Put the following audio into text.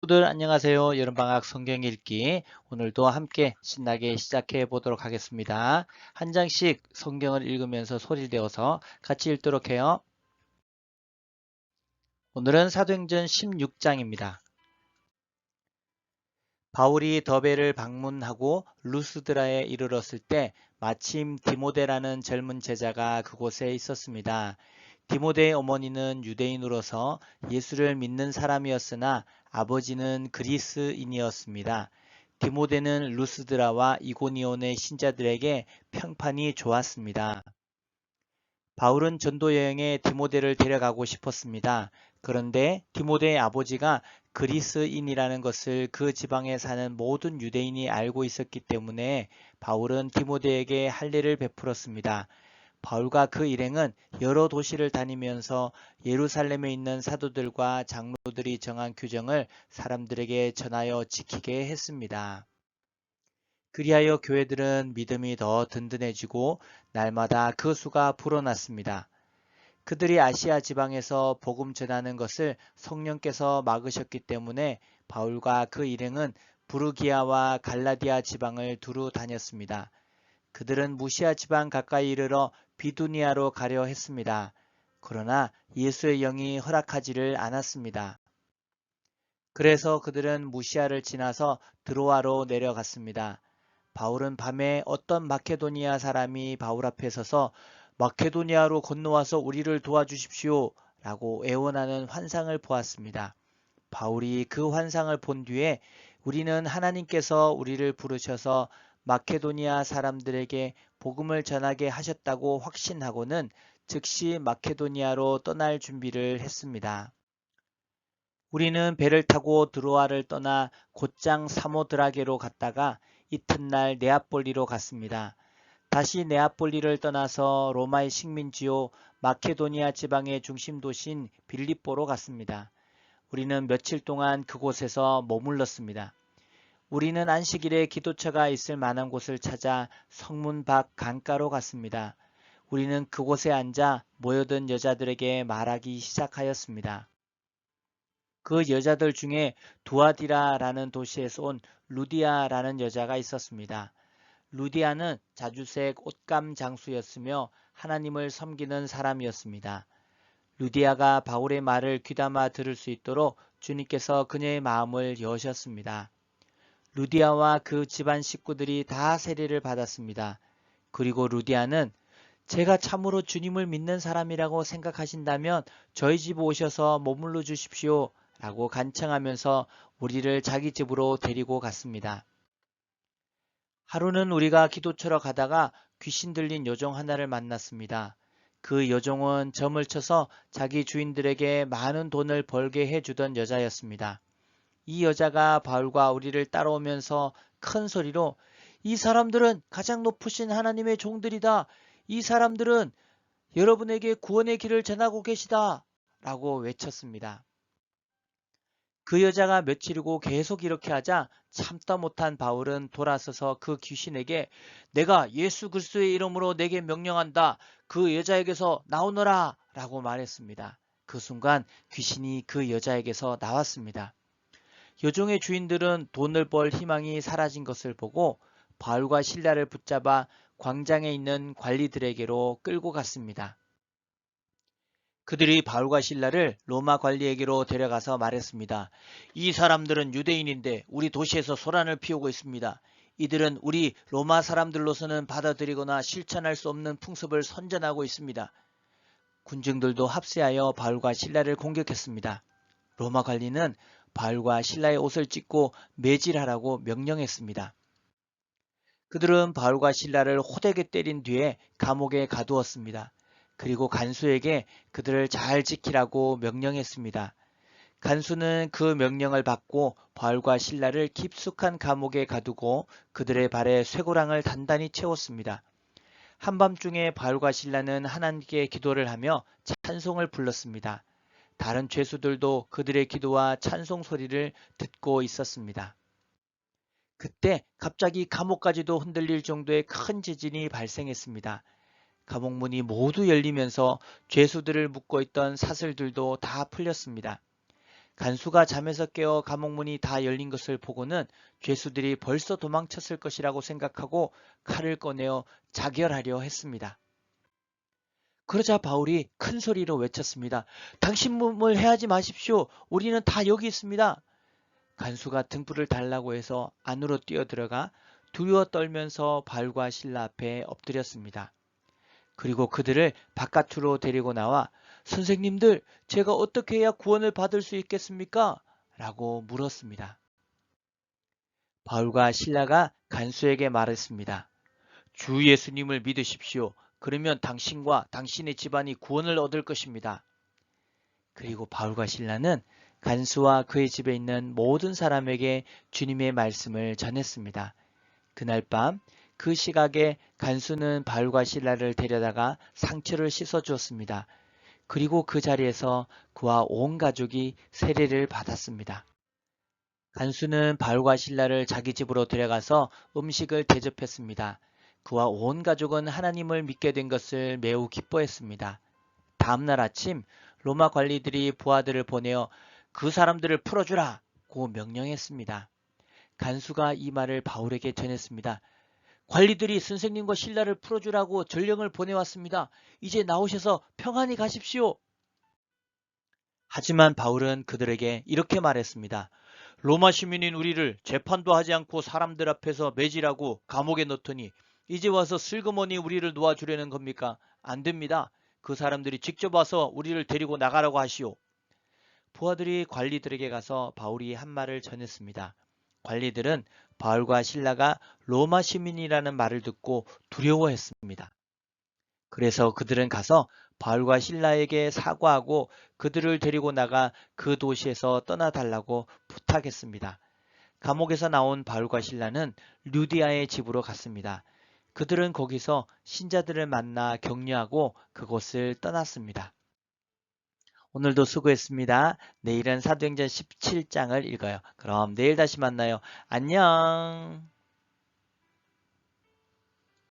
친구들 안녕하세요. 여름방학 성경 읽기 오늘도 함께 신나게 시작해 보도록 하겠습니다. 한 장씩 성경을 읽으면서 소리를 내어서 같이 읽도록 해요. 오늘은 사도행전 16장입니다. 바울이 더베를 방문하고 루스드라에 이르렀을 때 마침 디모데라는 젊은 제자가 그곳에 있었습니다. 디모데의 어머니는 유대인으로서 예수를 믿는 사람이었으나 아버지는 그리스인이었습니다. 디모데는 루스드라와 이고니온의 신자들에게 평판이 좋았습니다. 바울은 전도 여행에 디모데를 데려가고 싶었습니다. 그런데 디모데의 아버지가 그리스인이라는 것을 그 지방에 사는 모든 유대인이 알고 있었기 때문에 바울은 디모데에게 할례를 베풀었습니다. 바울과 그 일행은 여러 도시를 다니면서 예루살렘에 있는 사도들과 장로들이 정한 규정을 사람들에게 전하여 지키게 했습니다. 그리하여 교회들은 믿음이 더 든든해지고 날마다 그 수가 불어났습니다. 그들이 아시아 지방에서 복음 전하는 것을 성령께서 막으셨기 때문에 바울과 그 일행은 부르기아와 갈라디아 지방을 두루 다녔습니다. 그들은 무시아 지방 가까이 이르러 비두니아로 가려 했습니다. 그러나 예수의 영이 허락하지를 않았습니다. 그래서 그들은 무시아를 지나서 드로아로 내려갔습니다. 바울은 밤에 어떤 마케도니아 사람이 바울 앞에 서서 마케도니아로 건너와서 우리를 도와주십시오 라고 애원하는 환상을 보았습니다. 바울이 그 환상을 본 뒤에 우리는 하나님께서 우리를 부르셔서 마케도니아 사람들에게 복음을 전하게 하셨다고 확신하고는 즉시 마케도니아로 떠날 준비를 했습니다. 우리는 배를 타고 드로아를 떠나 곧장 사모드라게로 갔다가 이튿날 네아폴리로 갔습니다. 다시 네아폴리를 떠나서 로마의 식민지요 마케도니아 지방의 중심 도시인 빌립보로 갔습니다. 우리는 며칠 동안 그곳에서 머물렀습니다. 우리는 안식일에 기도처가 있을 만한 곳을 찾아 성문 밖 강가로 갔습니다. 우리는 그곳에 앉아 모여든 여자들에게 말하기 시작하였습니다. 그 여자들 중에 두아디라라는 도시에서 온 루디아라는 여자가 있었습니다. 루디아는 자주색 옷감 장수였으며 하나님을 섬기는 사람이었습니다. 루디아가 바울의 말을 귀담아 들을 수 있도록 주님께서 그녀의 마음을 여셨습니다. 루디아와 그 집안 식구들이 다 세례를 받았습니다. 그리고 루디아는 제가 참으로 주님을 믿는 사람이라고 생각하신다면 저희 집 오셔서 머물러 주십시오 라고 간청하면서 우리를 자기 집으로 데리고 갔습니다. 하루는 우리가 기도처러 가다가 귀신 들린 여종 하나를 만났습니다. 그 여종은 점을 쳐서 자기 주인들에게 많은 돈을 벌게 해주던 여자였습니다. 이 여자가 바울과 우리를 따라오면서 큰 소리로 이 사람들은 가장 높으신 하나님의 종들이다. 이 사람들은 여러분에게 구원의 길을 전하고 계시다. 라고 외쳤습니다. 그 여자가 며칠이고 계속 이렇게 하자 참다 못한 바울은 돌아서서 그 귀신에게 내가 예수 그리스도의 이름으로 내게 명령한다. 그 여자에게서 나오너라 라고 말했습니다. 그 순간 귀신이 그 여자에게서 나왔습니다. 여종의 주인들은 돈을 벌 희망이 사라진 것을 보고 바울과 실라를 붙잡아 광장에 있는 관리들에게로 끌고 갔습니다. 그들이 바울과 실라를 로마 관리에게로 데려가서 말했습니다. 이 사람들은 유대인인데 우리 도시에서 소란을 피우고 있습니다. 이들은 우리 로마 사람들로서는 받아들이거나 실천할 수 없는 풍습을 선전하고 있습니다. 군중들도 합세하여 바울과 실라를 공격했습니다. 로마 관리는 바울과 실라의 옷을 찢고 매질하라고 명령했습니다. 그들은 바울과 실라를 호되게 때린 뒤에 감옥에 가두었습니다. 그리고 간수에게 그들을 잘 지키라고 명령했습니다. 간수는 그 명령을 받고 바울과 실라를 깊숙한 감옥에 가두고 그들의 발에 쇠고랑을 단단히 채웠습니다. 한밤중에 바울과 실라는 하나님께 기도를 하며 찬송을 불렀습니다. 다른 죄수들도 그들의 기도와 찬송 소리를 듣고 있었습니다. 그때 갑자기 감옥까지도 흔들릴 정도의 큰 지진이 발생했습니다. 감옥문이 모두 열리면서 죄수들을 묶고 있던 사슬들도 다 풀렸습니다. 간수가 잠에서 깨어 감옥 문이 다 열린 것을 보고는 죄수들이 벌써 도망쳤을 것이라고 생각하고 칼을 꺼내어 자결하려 했습니다. 그러자 바울이 큰 소리로 외쳤습니다. 당신 몸을 해하지 마십시오. 우리는 다 여기 있습니다. 간수가 등불을 달라고 해서 안으로 뛰어들어가 두려워 떨면서 바울과 실라 앞에 엎드렸습니다. 그리고 그들을 바깥으로 데리고 나와 선생님들, 제가 어떻게 해야 구원을 받을 수 있겠습니까? 라고 물었습니다. 바울과 실라가 간수에게 말했습니다. 주 예수님을 믿으십시오. 그러면 당신과 당신의 집안이 구원을 얻을 것입니다. 그리고 바울과 실라는 간수와 그의 집에 있는 모든 사람에게 주님의 말씀을 전했습니다. 그날 밤 그 시각에 간수는 바울과 실라를 데려다가 상처를 씻어 주었습니다. 그리고 그 자리에서 그와 온 가족이 세례를 받았습니다. 간수는 바울과 실라를 자기 집으로 데려가서 음식을 대접했습니다. 그와 온 가족은 하나님을 믿게 된 것을 매우 기뻐했습니다. 다음날 아침 로마 관리들이 부하들을 보내어 그 사람들을 풀어주라고 명령했습니다. 간수가 이 말을 바울에게 전했습니다. 관리들이 선생님과 실라를 풀어주라고 전령을 보내왔습니다. 이제 나오셔서 평안히 가십시오. 하지만 바울은 그들에게 이렇게 말했습니다. 로마 시민인 우리를 재판도 하지 않고 사람들 앞에서 매질하고 감옥에 넣더니 이제 와서 슬그머니 우리를 놓아주려는 겁니까? 안 됩니다. 그 사람들이 직접 와서 우리를 데리고 나가라고 하시오. 부하들이 관리들에게 가서 바울이 한 말을 전했습니다. 관리들은 바울과 실라가 로마 시민이라는 말을 듣고 두려워했습니다. 그래서 그들은 가서 바울과 실라에게 사과하고 그들을 데리고 나가 그 도시에서 떠나달라고 부탁했습니다. 감옥에서 나온 바울과 실라는 류디아의 집으로 갔습니다. 그들은 거기서 신자들을 만나 격려하고 그곳을 떠났습니다. 오늘도 수고했습니다. 내일은 사도행전 17장을 읽어요. 그럼 내일 다시 만나요. 안녕.